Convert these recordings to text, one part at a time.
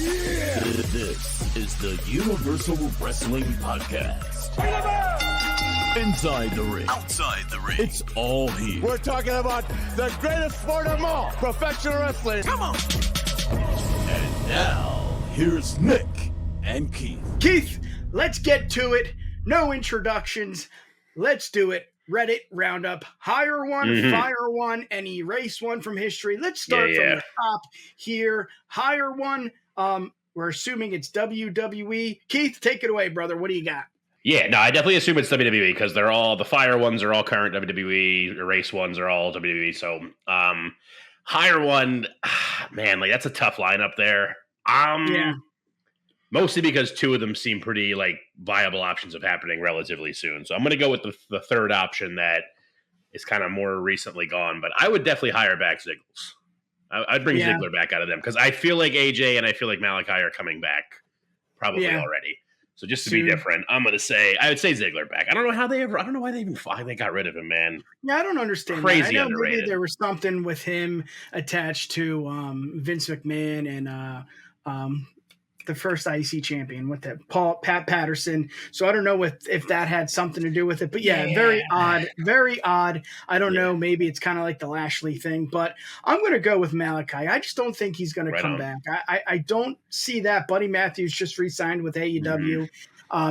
This is the Universal Wrestling Podcast. Inside the ring. Outside the ring. It's all here. We're talking about the greatest sport of all, professional wrestling. Come on. And now, here's Nick and Keith. Keith, let's get to it. No introductions. Let's do it. Reddit roundup. Hire one, fire one, and erase one from history. Let's start from the top here. Hire one. We're assuming it's WWE. Keith, take it away, brother. What do you got? Yeah, no, I definitely assume it's WWE because they're all the fire ones are all current WWE, erase ones are all WWE. So, hire one, man, like that's a tough lineup there. Mostly because two of them seem pretty like viable options of happening relatively soon. So I'm going to go with the third option that is kind of more recently gone. But I would definitely hire back Ziggles. I'd bring Ziggler back out of them because I feel like AJ and I feel like Malachi are coming back probably already. So just to be different, I would say Ziggler back. I don't know why they even finally got rid of him, man. Yeah, I don't understand. Crazy that. I know underrated. Maybe there was something with him attached to Vince McMahon and the first IC champion with that Pat Patterson. So I don't know if that had something to do with it, but very odd, very odd. I don't know. Maybe it's kind of like the Lashley thing, but I'm going to go with Malachi. I just don't think he's going to come back. I don't see that. Buddy Matthews just re-signed with AEW.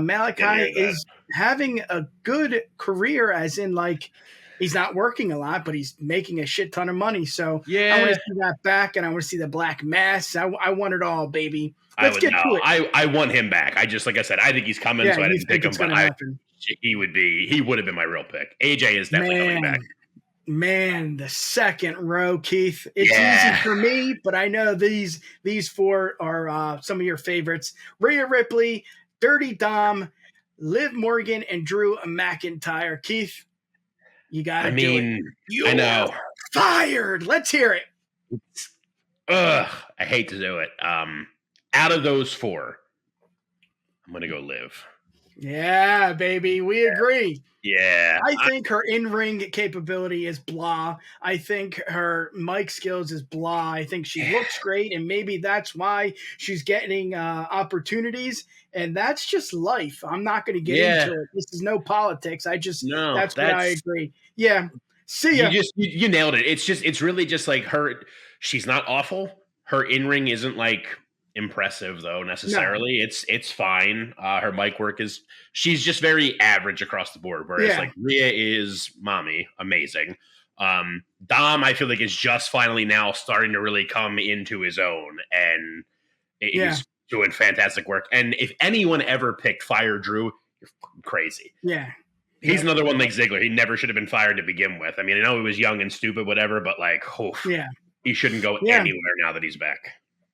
Malachi is having a good career as in like, he's not working a lot, but he's making a shit ton of money. So I want to see that back, and I want to see the black mass. I want it all, baby. Let's get to it. I want him back. I said I think he's coming, so I didn't pick him. But he would have been my real pick. AJ is definitely coming back. Man, the second row, Keith. It's easy for me, but I know these four are some of your favorites: Rhea Ripley, Dirty Dom, Liv Morgan, and Drew McIntyre. Keith, you got to do it. I know. Fired. Let's hear it. I hate to do it. Out of those four, I'm going to go Liv. Yeah, baby. We agree. Yeah. I think her in-ring capability is blah. I think her mic skills is blah. I think she looks great, and maybe that's why she's getting opportunities, and that's just life. I'm not going to get into it. This is no politics. That's what I agree. Yeah. See ya. You nailed it. It's really just like her. She's not awful. Her in-ring isn't like impressive though necessarily. No. It's fine. Her mic work she's just very average across the board, whereas like Rhea is mommy amazing. Dom I feel like is just finally now starting to really come into his own, and he's doing fantastic work. And if anyone ever picked Fire Drew, you're crazy. He's another one like Ziggler. He never should have been fired to begin with. I mean, I know he was young and stupid, whatever, but like he shouldn't go anywhere now that he's back.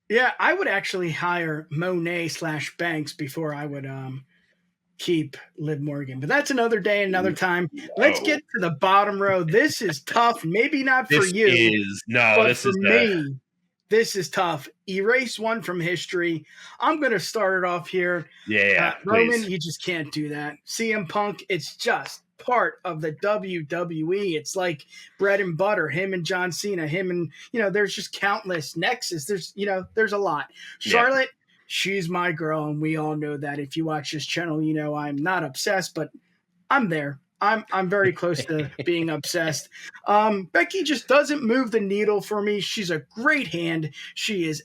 Yeah, I would actually hire Monet/Banks before I would keep Liv Morgan. But that's another day, another time. Let's get to the bottom row. This is tough. Maybe not for you. But for me, this is tough. Erase one from history. I'm going to start it off here. Roman, you just can't do that. CM Punk, it's just part of the WWE. It's like bread and butter. Him and John Cena, there's just countless nexus. There's a lot. Charlotte, she's my girl, and we all know that. If you watch this channel, you know I'm not obsessed, but I'm there. I'm very close to being obsessed. Becky just doesn't move the needle for me. She's a great hand. She is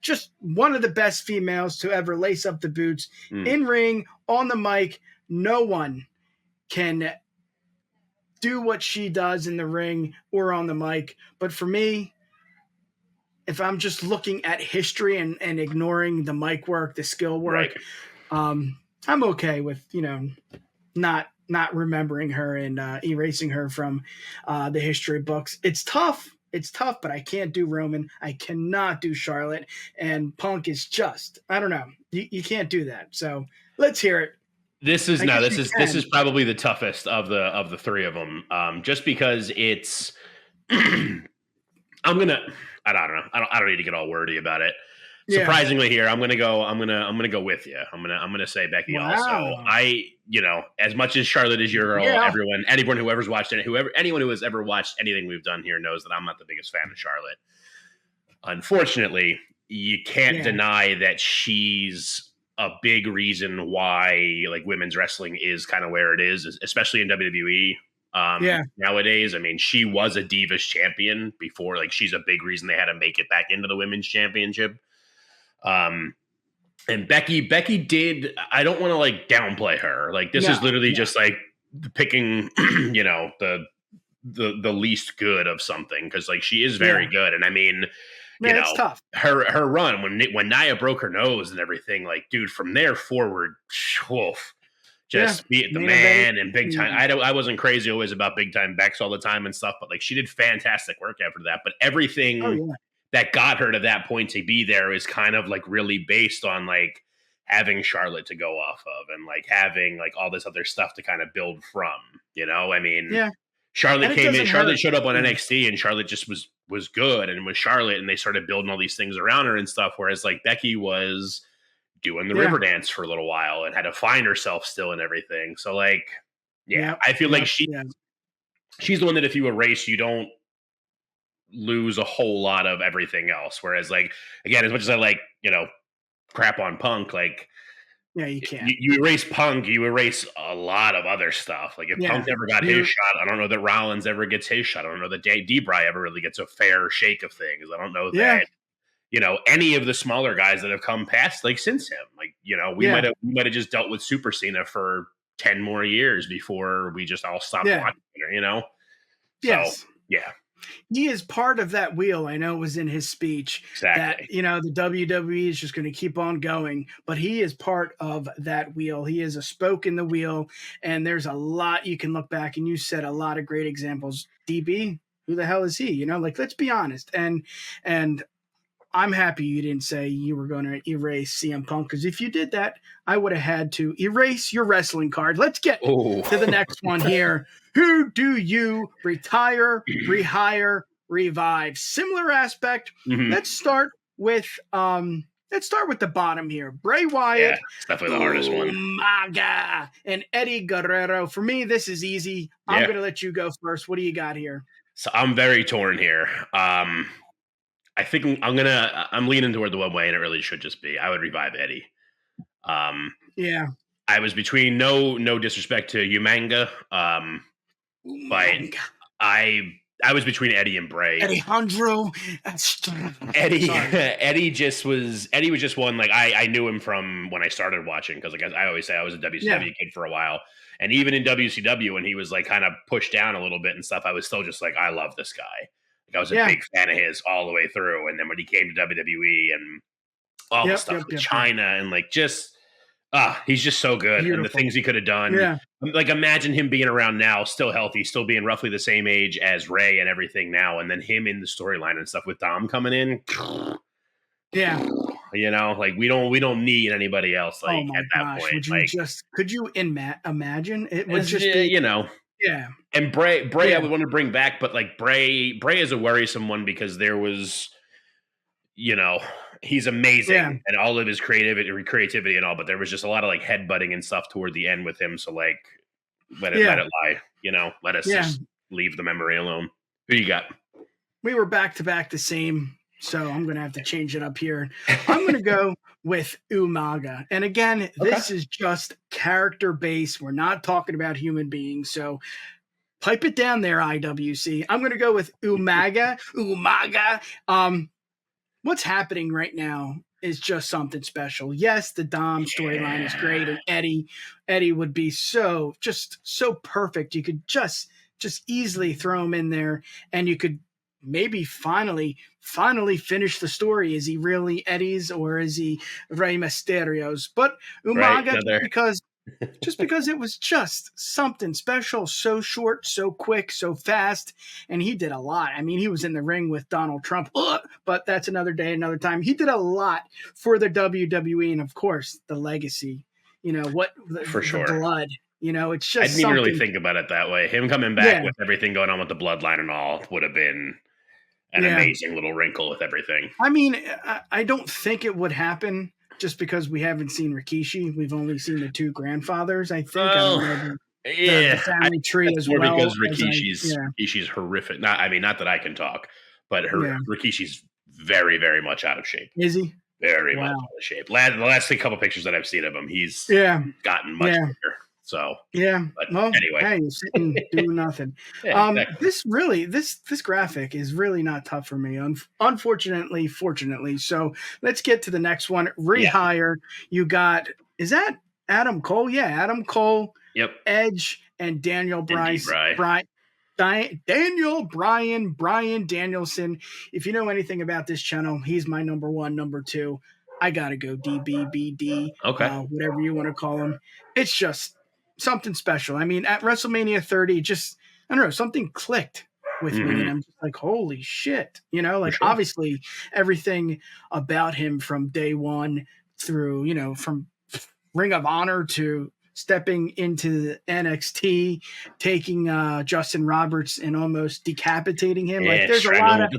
just one of the best females to ever lace up the boots in ring, on the mic. No one can do what she does in the ring or on the mic. But for me, if I'm just looking at history and ignoring the mic work, the skill work, I'm okay with, not remembering her and erasing her from the history books. It's tough, but I can't do Roman. I cannot do Charlotte. And Punk is just, I don't know. You can't do that. So let's hear it. This is probably the toughest of the three of them. Just because it's, I don't know. I don't need to get all wordy about it. Surprisingly here, I'm gonna go with you. I'm gonna say Becky also. As much as Charlotte is your girl, anyone who has ever watched anything we've done here knows that I'm not the biggest fan of Charlotte. Unfortunately, you can't deny that she's a big reason why like women's wrestling is kind of where it is, especially in WWE. Nowadays, I mean, she was a Divas champion before. Like, she's a big reason they had to make it back into the women's championship. And Becky did. I don't want to like downplay her. Like, this is literally just like picking, you know, the least good of something, because like she is very good. And I mean, you know, it's tough. Her run when Nia broke her nose and everything, like, dude, from there forward, woof, just be the man and big time. I wasn't crazy always about big time Bex all the time and stuff, but like she did fantastic work after that. But everything that got her to that point to be there is kind of like really based on like having Charlotte to go off of, and like having like all this other stuff to kind of build from, you know? I mean, Charlotte came in, Charlotte showed up on NXT, and Charlotte just was good and was Charlotte, and they started building all these things around her and stuff. Whereas like Becky was doing the river dance for a little while and had to find herself still and everything. So like, I feel like she's the one that if you erase, you don't lose a whole lot of everything else. Whereas like, again, as much as I like, you know, crap on Punk, like, you can't. You erase Punk, you erase a lot of other stuff. Like, if Punk never got his shot, I don't know that Rollins ever gets his shot. I don't know that D-Bry ever really gets a fair shake of things. I don't know that, you know, any of the smaller guys that have come past, like, since him. Like, you know, we might have just dealt with Super Cena for 10 more years before we just all stopped watching her, you know? Yes. So, yeah. He is part of that wheel. I know it was in his speech that, you know, the WWE is just going to keep on going, but he is part of that wheel. He is a spoke in the wheel, and there's a lot you can look back, and you said a lot of great examples. DB, who the hell is he? You know, like, let's be honest. And I'm happy you didn't say you were going to erase CM Punk, because if you did that, I would have had to erase your wrestling card. Let's get to the next one here. Who do you retire, rehire, revive? Similar aspect. Let's start with the bottom here. Bray Wyatt. Yeah, it's definitely the hardest one. Umaga and Eddie Guerrero. For me, this is easy. I'm going to let you go first. What do you got here? So I'm very torn here. I think I'm leaning toward the one way, and it really should just be, I would revive Eddie. I was between no disrespect to Umanga, but I was between Eddie and Bray. Alejandro. Eddie was just one, like, I knew him from when I started watching, because like I always say, I was a WCW kid for a while, and even in WCW when he was like kind of pushed down a little bit and stuff, I was still just like, I love this guy. Like, I was a big fan of his all the way through, and then when he came to WWE and all the stuff with China and like just he's just so good. Beautiful. And the things he could have done. Like, imagine him being around now, still healthy, still being roughly the same age as Ray and everything now, and then him in the storyline and stuff with Dom coming in. You know, like, we don't need anybody else like at that point. Could you imagine? It would just be, you know. Yeah. And Bray I would want to bring back, but like Bray is a worrisome one, because there was, you know, he's amazing and all of his creativity and all, but there was just a lot of like headbutting and stuff toward the end with him. So like, let it lie, you know, let us just leave the memory alone. Who you got? We were back to back the same, so I'm going to have to change it up here. I'm going to go with Umaga. And again, this is just character based. We're not talking about human beings. So pipe it down there, IWC. I'm going to go with Umaga. What's happening right now is just something special. Yes, the Dom storyline is great, and Eddie would be so perfect. You could just easily throw him in there, and you could maybe finally finish the story. Is he really Eddie's, or is he Rey Mysterio's? But Umaga, because it was just something special, so short, so quick, so fast, and he did a lot. I mean, he was in the ring with Donald Trump, but that's another day, another time. He did a lot for the WWE, and of course, the legacy. You know what? For sure, the blood. You know, it's just. I didn't even really think about it that way. Him coming back with everything going on with the bloodline and all would have been an amazing little wrinkle with everything. I mean, I don't think it would happen, just because we haven't seen Rikishi. We've only seen the two grandfathers, I think. I don't know the family tree as well. Because Rikishi's horrific. Not that I can talk, but Rikishi's very, very much out of shape. Is he? Very Wow. much out of shape. The last couple pictures that I've seen of him, he's gotten much bigger. So but well, anyway, hey, you sit and do nothing. exactly. This graphic is really not tough for me. Unfortunately, fortunately. So let's get to the next one. Rehire. You got, is that Adam Cole? Yeah, Adam Cole. Yep. Edge and Daniel Bryan. Brian Danielson. If you know anything about this channel, he's my number one, number two. I gotta go DBBD. Okay. Whatever you want to call him. It's just something special. I mean, at WrestleMania 30, just, I don't know, something clicked with me, and I'm just like, holy shit. You know, like, obviously everything about him from day one through, you know, from Ring of Honor to stepping into NXT, taking Justin Roberts and almost decapitating him. Yeah, like, there's a lot of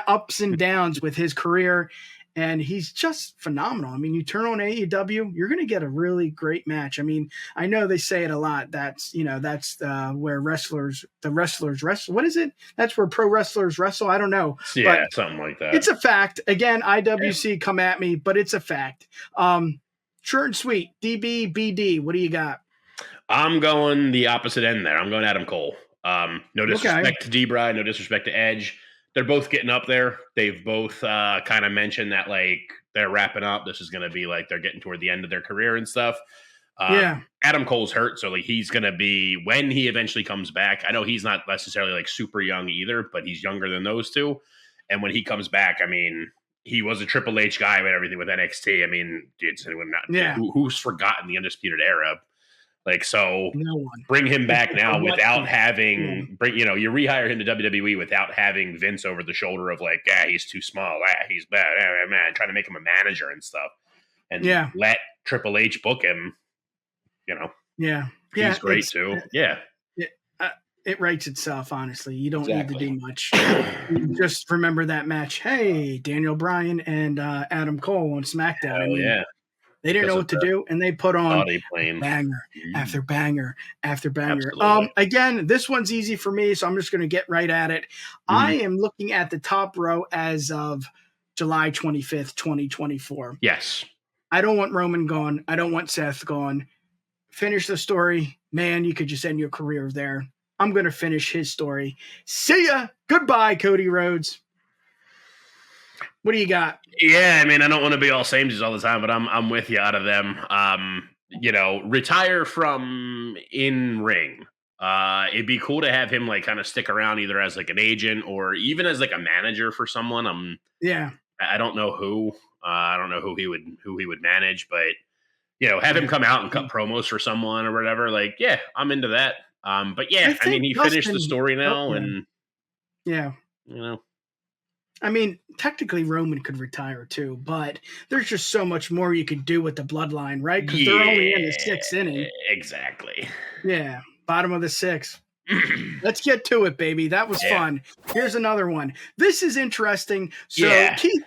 ups and downs with his career, and he's just phenomenal. I mean, you turn on AEW, you're going to get a really great match. I mean, I know they say it a lot. That's, you know, that's where the wrestlers wrestle. What is it? That's where pro wrestlers wrestle. I don't know. Yeah, but something like that. It's a fact. Again, IWC, come at me, but it's a fact. Short and sweet. DBBD, what do you got? I'm going the opposite end there. I'm going Adam Cole. No disrespect to D-Bry, no disrespect to Edge. They're both getting up there. They've both kind of mentioned that, like, they're wrapping up. This is going to be like they're getting toward the end of their career and stuff. Adam Cole's hurt, so like he's going to be, when he eventually comes back, I know he's not necessarily like super young either, but he's younger than those two. And when he comes back, I mean, he was a Triple H guy and everything with NXT. I mean, who's forgotten the Undisputed Era? Like, so no one. Bring him back now without having, you rehire him to WWE without having Vince over the shoulder of like, he's too small, he's bad, man, trying to make him a manager and stuff. And let Triple H book him, you know. Yeah. He's great too. Yeah. It writes itself, honestly. You don't need to do much. Just remember that match. Hey, Daniel Bryan and Adam Cole on SmackDown. I mean, they didn't know what to do, and they put on banger after banger after banger. Again, this one's easy for me, so I'm just going to get right at it. I am looking at the top row as of July 25th, 2024. Yes. I don't want Roman gone. I don't want Seth gone. Finish the story. Man, you could just end your career there. I'm going to finish his story. See ya. Goodbye, Cody Rhodes. What do you got? Yeah, I mean, I don't want to be all samesies all the time, but I'm with you out of them. Retire from in ring. It'd be cool to have him like kind of stick around either as like an agent or even as like a manager for someone. I don't know who. I don't know who he would manage, but have him come out and cut promos for someone or whatever. Like, yeah, I'm into that. But yeah, I mean, he finished the story now, and I mean, technically Roman could retire too, but there's just so much more you could do with the bloodline, right? Because they're only in the sixth inning. Exactly. Yeah, bottom of the sixth. Let's get to it, baby. That was fun. Here's another one. This is interesting. So, Keith,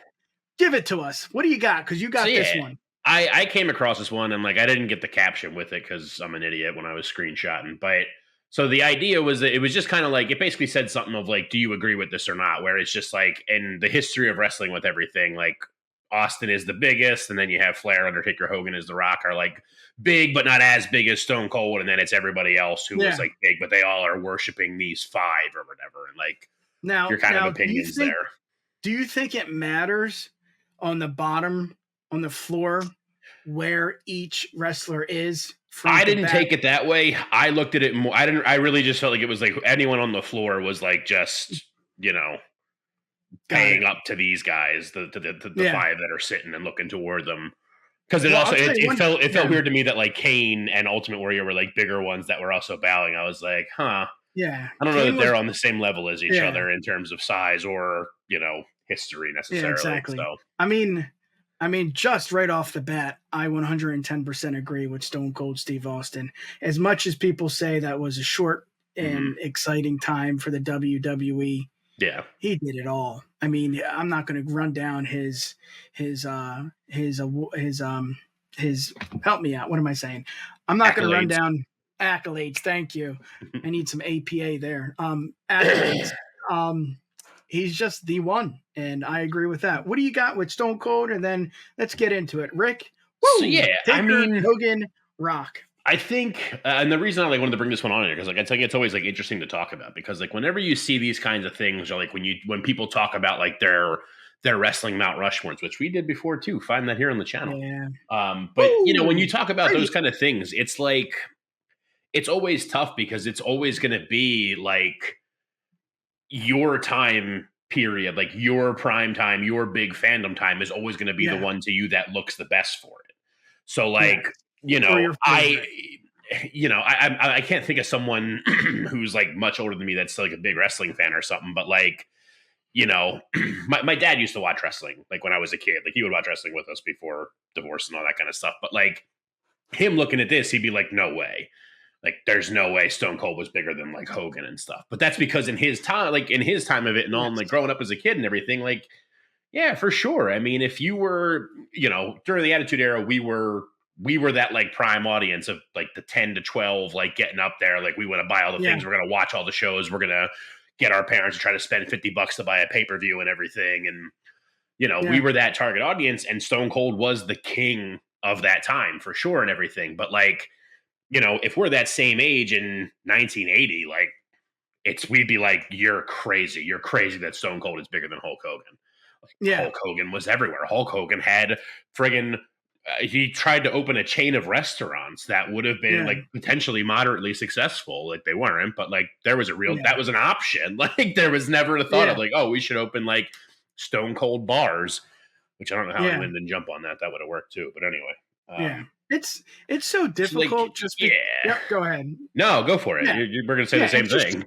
give it to us. What do you got? Because you got this one. I came across this one, and like I didn't get the caption with it because I'm an idiot when I was screenshotting, but. So the idea was that it was just kind of like, it basically said something of like, do you agree with this or not? Where it's just like, in the history of wrestling with everything, like Austin is the biggest, and then you have Flair, Undertaker, Hogan is The Rock are like big, but not as big as Stone Cold. And then it's everybody else who was like big, but they all are worshiping these five or whatever. And like, your kind of opinions there. Do you think it matters on the bottom, on the floor, where each wrestler is? I didn't take it that way. I looked at it more. I really just felt like it was like anyone on the floor was like just, paying up to these guys, the five that are sitting and looking toward them. Because it felt weird to me that like Kane and Ultimate Warrior were like bigger ones that were also bowing. I was like, yeah. I don't know that they're on the same level as each other in terms of size or, history necessarily. Yeah, exactly. So. I mean, just right off the bat, I 110% agree with Stone Cold Steve Austin. As much as people say that was a short and exciting time for the WWE, he did it all. I mean, I'm not going to run down his help me out. What am I saying? I'm not going to run down accolades. Thank you. I need some APA there. Accolades. he's just the one, and I agree with that. What do you got with Stone Cold? And then let's get into it. Rick, So woo, yeah, I Taker, mean, Hogan, Rock. I think, and the reason I like wanted to bring this one on here because like I think it's always like interesting to talk about because like whenever you see these kinds of things, or like when people talk about like their wrestling Mount Rushmores, which we did before too, find that here on the channel. Yeah. But you know when you Woo! talk about Right. those kind of things, it's like it's always tough because it's always going to be like your time period, like your prime time, your big fandom time is always going to be the Yeah. one to you that looks the best for it. So Yeah. like, you Or know, your favorite. I can't think of someone who's like much older than me that's like a big wrestling fan or something, but like, you know, my dad used to watch wrestling like when I was a kid. Like he would watch wrestling with us before divorce and all that kind of stuff. But like him looking at this, he'd be like, no way. Like, there's no way Stone Cold was bigger than like Hogan and stuff. But that's because in his time, like in his time of it and all, and like growing up as a kid and everything, like, yeah, for sure. I mean, if you were, you know, during the Attitude Era, we were that like prime audience of like the 10 to 12, like getting up there. Like we want to buy all the things. We're going to watch all the shows. We're going to get our parents to try to spend $50 to buy a pay-per-view and everything. And, you know, we were that target audience, and Stone Cold was the king of that time for sure and everything. But like, you know, if we're that same age in 1980, like we'd be like, you're crazy. You're crazy that Stone Cold is bigger than Hulk Hogan. Like, Hulk Hogan was everywhere. Hulk Hogan had friggin' he tried to open a chain of restaurants that would have been like potentially moderately successful. Like they weren't, but like there was that was an option. Like there was never a thought of like, oh, we should open like Stone Cold bars, which I don't know how anyone didn't jump on that. That would have worked too. But anyway, it's so difficult. Like, go ahead. No, go for it. We're going to say the same thing.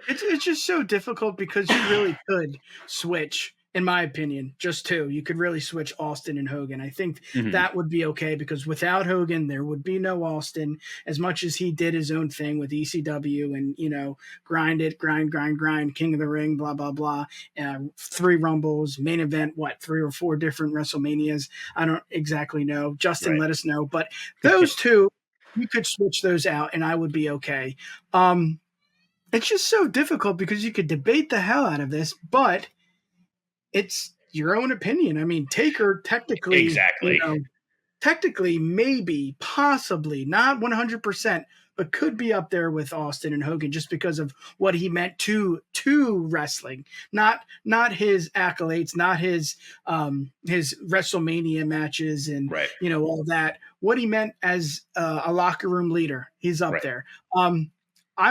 It's just so difficult because you really could switch. In my opinion, just two. You could really switch Austin and Hogan. I think that would be okay because without Hogan, there would be no Austin. As much as he did his own thing with ECW and, you know, grind, King of the Ring, blah, blah, blah. 3 Rumbles, main event, 3 or 4 different WrestleManias. I don't exactly know. Justin, let us know. But those two, you could switch those out and I would be okay. It's just so difficult because you could debate the hell out of this, but it's your own opinion. I mean, Taker technically, technically, maybe, possibly, not 100%, but could be up there with Austin and Hogan just because of what he meant to wrestling, not his accolades, not his WrestleMania matches and you know all that. What he meant as a locker room leader, he's up there. I'm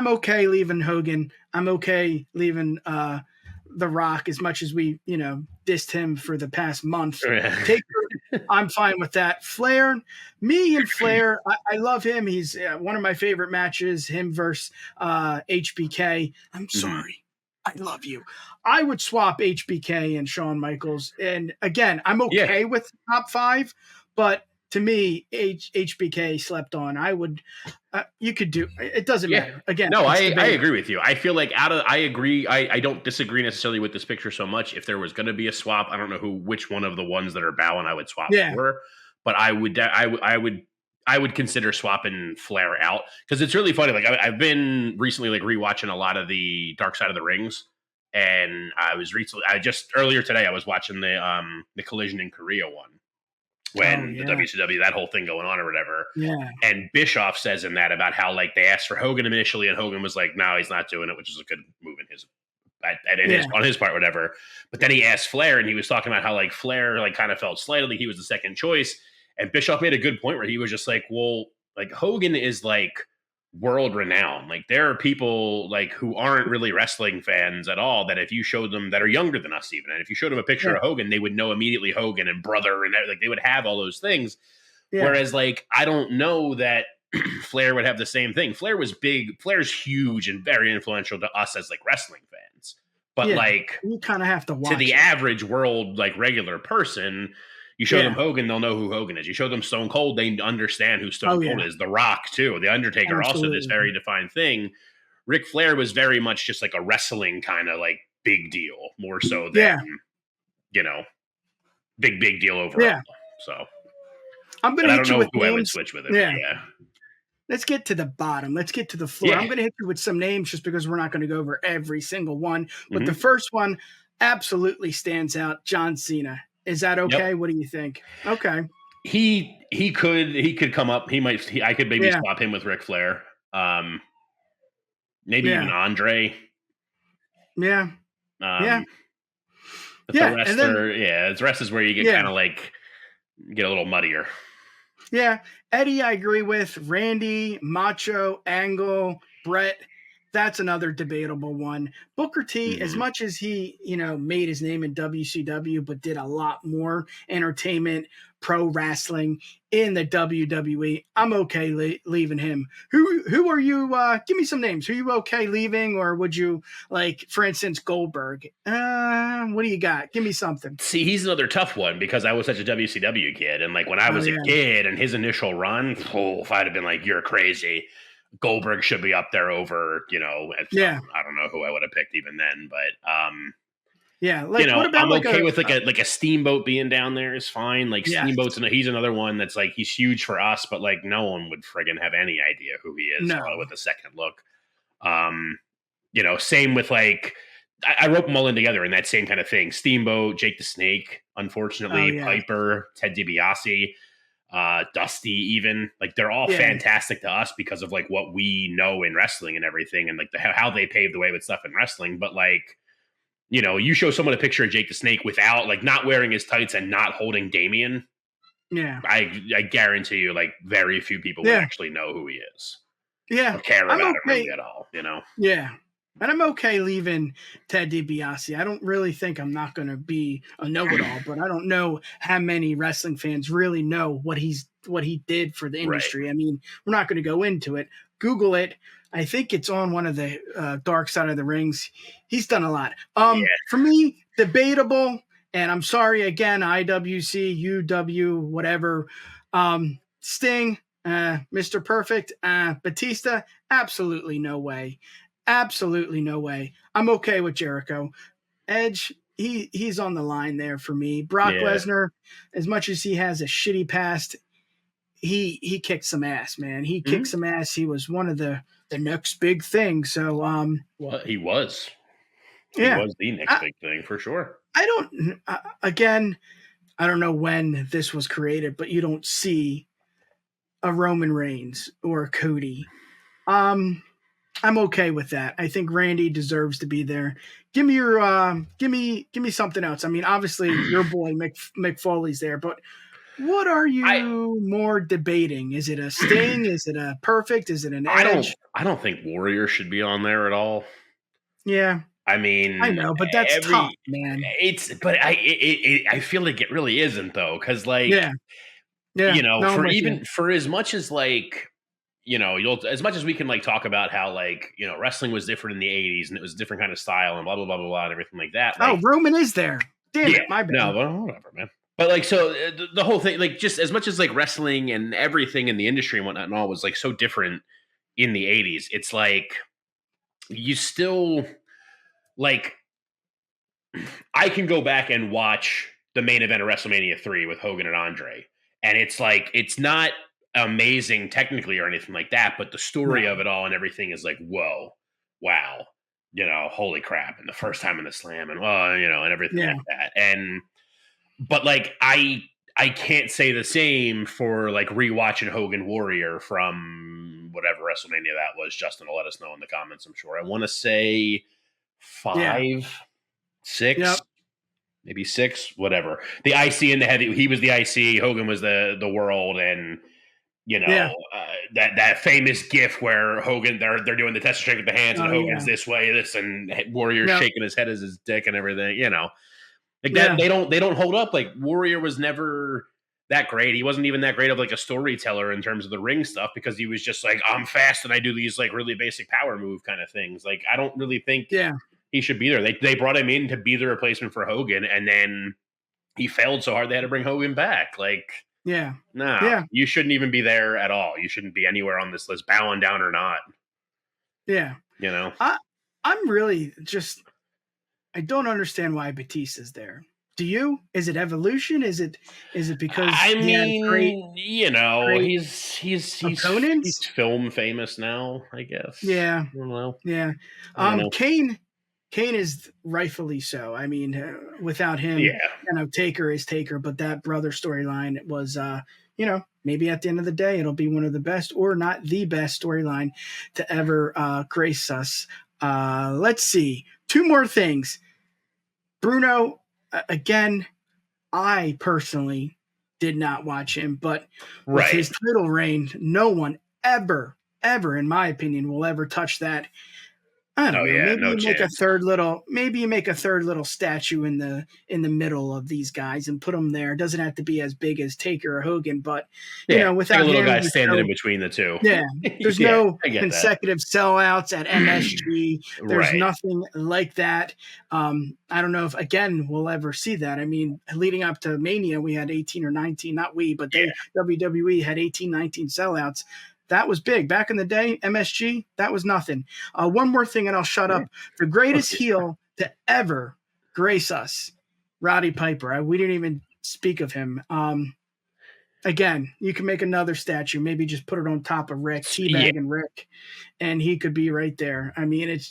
okay leaving Hogan. I'm okay leaving The Rock, as much as we, you know, dissed him for the past month. Taker, I'm fine with that. Flair, me and Flair, I love him. He's one of my favorite matches, him versus HBK. I'm sorry. I love you. I would swap HBK and Shawn Michaels. And again, I'm okay with top 5, but to me, HBK slept on. I would, you could do, it doesn't matter. Again, no, I agree with you. I feel like I agree. I don't disagree necessarily with this picture so much. If there was going to be a swap, I don't know which one of the ones that are bowing I would swap for, but I would consider swapping Flair out because it's really funny. Like I've been recently like rewatching a lot of the Dark Side of the Rings, and earlier today I was watching the Collision in Korea one. When the WCW, that whole thing going on or whatever. And Bischoff says in that about how like they asked for Hogan initially and Hogan was like, no, he's not doing it, which is a good move on his part, whatever. But then he asked Flair and he was talking about how like Flair like kind of felt slighted, he was the second choice. And Bischoff made a good point where he was just like, well, like Hogan is like world renowned. Like there are people like who aren't really wrestling fans at all that if you showed them that are younger than us even, and if you showed them a picture of Hogan, they would know immediately Hogan and brother and like they would have all those things. Whereas like I don't know that Flair would have the same thing. Flair was big. Flair's huge and very influential to us as like wrestling fans. But like you kind of have to watch to the average world like regular person. You show them Hogan, they'll know who Hogan is. You show them Stone Cold, they understand who Stone Cold is. The Rock, too. The Undertaker, also this very defined thing. Ric Flair was very much just like a wrestling kind of like big deal, more so than, you know, big deal overall. So I'm going to hit you with who names. I would switch with it. Let's get to the bottom. Let's get to the floor. I'm going to hit you with some names just because we're not going to go over every single one. But the first one, absolutely stands out. John Cena. Is that okay? Yep. What do you think? Okay. He could come up. I could maybe Yeah. swap him with Ric Flair. Um, Maybe even Yeah. Andre. Yeah. Yeah. Um, but Yeah. And then, the rest is where you get yeah. kind of like get a little muddier. Yeah. Eddie, I agree with. Randy, Macho, Angle, Brett. That's another debatable one. Booker T, as Mhm. much as he, made his name in WCW, but did a lot more entertainment, pro wrestling in the WWE. I'm okay leaving him. Who are you? Give me some names. Who you okay leaving, or would you like, for instance, Goldberg? What do you got? Give me something. See, he's another tough one because I was such a WCW kid, and like when I Oh was a yeah, kid and his initial run, if I'd have been like, "You're crazy," Goldberg should be up there over, yeah, I don't know who I would have picked even then, but yeah. Like, what about I'm like okay with like a Steamboat being down there is fine. Like yes, He's another one that's like he's huge for us, but like no one would friggin' have any idea who he is no, with a second look. Um, same with like I wrote them all in together in that same kind of thing. Steamboat, Jake the Snake, oh unfortunately, yeah, Piper, Ted DiBiase, Dusty, even like they're all yeah, fantastic to us because of like what we know in wrestling and everything, and like how they paved the way with stuff in wrestling. But like you show someone a picture of Jake the Snake without like not wearing his tights and not holding Damien, yeah, I guarantee you like very few people would yeah, actually know who he is yeah. or care I'm about him okay. really at all. Yeah. And I'm okay leaving Ted DiBiase. I don't really think I'm not going to be a know-it-all, but I don't know how many wrestling fans really know what he did for the Right. industry. I mean, we're not going to go into it. Google it. I think it's on one of the Dark Side of the Rings. He's done a lot. Yeah. For me, debatable. And I'm sorry again, IWC, UW, whatever. Sting, Mr. Perfect, Batista, absolutely no way. Absolutely no way. I'm okay with Jericho. Edge, he's on the line there for me. Brock Yeah. Lesnar, as much as he has a shitty past, he kicked some ass, man. He kicked Mhm. some ass. He was one of the next big thing. So Well, he was. He yeah. was the next I, big thing for sure. I don't again, I don't know when this was created, but you don't see a Roman Reigns or a Cody. I'm okay with that. I think Randy deserves to be there. Give me your give me something else. I mean, obviously your boy Mick Foley's there, but what are I you more debating? Is it a Sting? Is it a Perfect? Is it an Edge? I don't think Warrior should be on there at all. Yeah, I I mean, know, but that's tough, every man. it's but I feel like it really isn't though, because like Yeah, yeah. No, I'm for with you. even for as much as like as much as we can like talk about how like wrestling was different in the 80s and it was a different kind of style and blah blah blah blah blah and everything like that. Oh, Like Roman is there. Damn yeah, it, my bad. no, but whatever, man. But like, so the whole thing, like, just as much as like wrestling and everything in the industry and whatnot and all was like so different in the 80s, it's like you still like I can go back and watch the main event of WrestleMania 3 with Hogan and Andre. And it's like, it's not amazing technically or anything like that, but the story No. of it all and everything is like, whoa, wow, holy crap. And the first time in the slam and, well, and everything Yeah, like that. But like, I can't say the same for like rewatching Hogan Warrior from whatever WrestleMania that was. Justin will let us know in the comments, I'm sure. I want to say yeah, 5, 6, yep, maybe 6, whatever. The IC and the heavy, he was the IC, Hogan was the world, and yeah. that famous GIF where Hogan they're doing the test shake with the hands, and Oh Hogan's yeah, this way, this, and Warrior's yep, shaking his head as his dick and everything. Like that, yeah, they don't hold up. Like Warrior was never that great. He wasn't even that great of like a storyteller in terms of the ring stuff because he was just like, I'm fast and I do these like really basic power move kind of things. Like I don't really think yeah, he should be there. They brought him in to be the replacement for Hogan, and then he failed so hard they had to bring Hogan back. Like, yeah, no, yeah, you shouldn't even be there at all. You shouldn't be anywhere on this list, bowing down or not. yeah. You know, I I'm really just I don't understand why Batista's there. Do you? Is it evolution? Is it because I he had mean, great he's opponents? film famous now. I guess. Yeah, I don't know. yeah. I don't know. Kane Kane is rightfully so. I mean, without him, Taker is Taker, but that brother storyline was, maybe at the end of the day, it'll be one of the best or not the best storyline to ever grace us. Let's see. 2 more things. Bruno, again, I personally did not watch him, but with his title reign, no one ever, in my opinion, will ever touch that. I don't know. Maybe you make a third little statue in the middle of these guys and put them there. It doesn't have to be as big as Taker or Hogan, but without like a little him, guy standing in between the two. Yeah, there's no consecutive sellouts at MSG. There's nothing like that. I don't know if again we'll ever see that. I mean, leading up to Mania, we had 18 or 19. Not we, but WWE had 18, 19 sellouts. That was big. Back in the day, MSG, that was nothing. One more thing, and I'll shut up. The greatest heel to ever grace us, Roddy Piper. We didn't even speak of him. Again, you can make another statue. Maybe just put it on top of Rick, teabagging Rick, and he could be right there. I mean, it's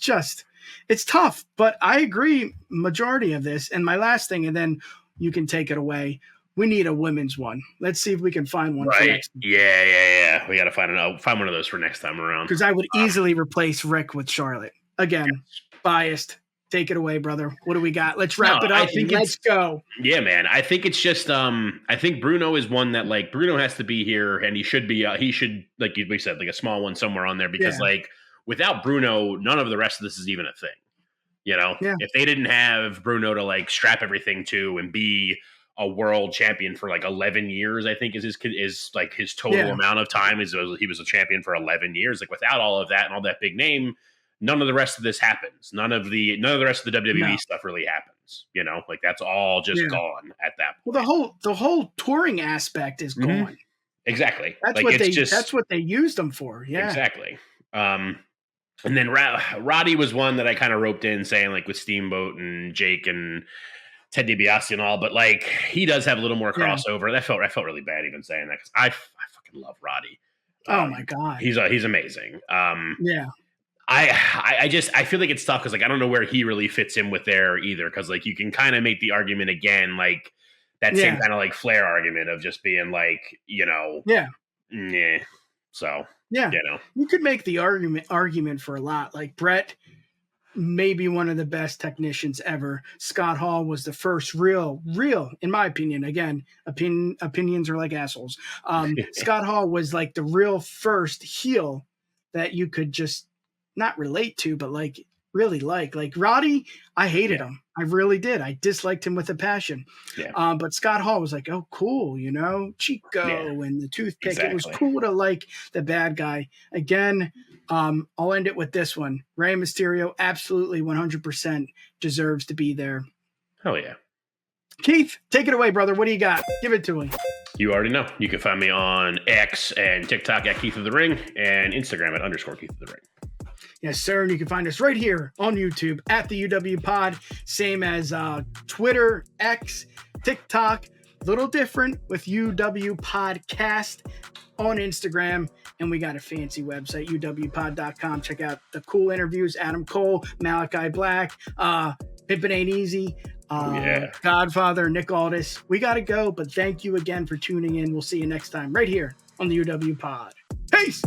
tough. But I agree, majority of this. And my last thing, and then you can take it away. We need a women's one. Let's see if we can find one. For next time. Yeah. We got to find one of those for next time around. Because I would easily replace Rick with Charlotte. Again, biased. Take it away, brother. What do we got? Let's wrap it up. Let's go. Yeah, man. I think it's just I think Bruno is one that like Bruno has to be here, and he should be like we said, like a small one somewhere on there because like without Bruno, none of the rest of this is even a thing. If they didn't have Bruno to like strap everything to and be a world champion for like 11 years, I think is like his total amount of time he was a champion for 11 years. Like without all of that and all that big name, none of the rest of this happens. None of the rest of the WWE stuff really happens. Like that's all just gone at that point. Well, the whole touring aspect is gone. Exactly. That's what they used them for. Yeah, exactly. And then Roddy was one that I kind of roped in saying like with Steamboat and Jake and Ted DiBiase and all, but like he does have a little more crossover. I felt really bad even saying that because I fucking love Roddy. Oh my god, he's amazing. I feel like it's tough because like I don't know where he really fits in with there either because like you can kind of make the argument again like that same kind of like Flair argument of just being like so you could make the argument for a lot like Brett. Maybe one of the best technicians ever. Scott Hall was the first real, in my opinion, again, opinions are like assholes. Scott Hall was like the real first heel that you could just not relate to, but like really like Roddy. I hated him. I really did. I disliked him with a passion. But Scott Hall was like, oh, cool. Chico and the toothpick. Exactly. It was cool to like the bad guy again. I'll end it with this one. Rey Mysterio absolutely 100% deserves to be there. Hell yeah. Keith, take it away, brother. What do you got? Give it to me. You already know. You can find me on X and TikTok at Keith of the Ring and Instagram at _Keith of the Ring. Yes, sir. And you can find us right here on YouTube at the UW Pod. Same as Twitter, X, TikTok. A little different with UW Podcast on Instagram. And we got a fancy website, uwpod.com. Check out the cool interviews. Adam Cole, Malachi Black, Pimpin' Ain't Easy, Godfather, Nick Aldis. We got to go, but thank you again for tuning in. We'll see you next time right here on the UW Pod. Peace!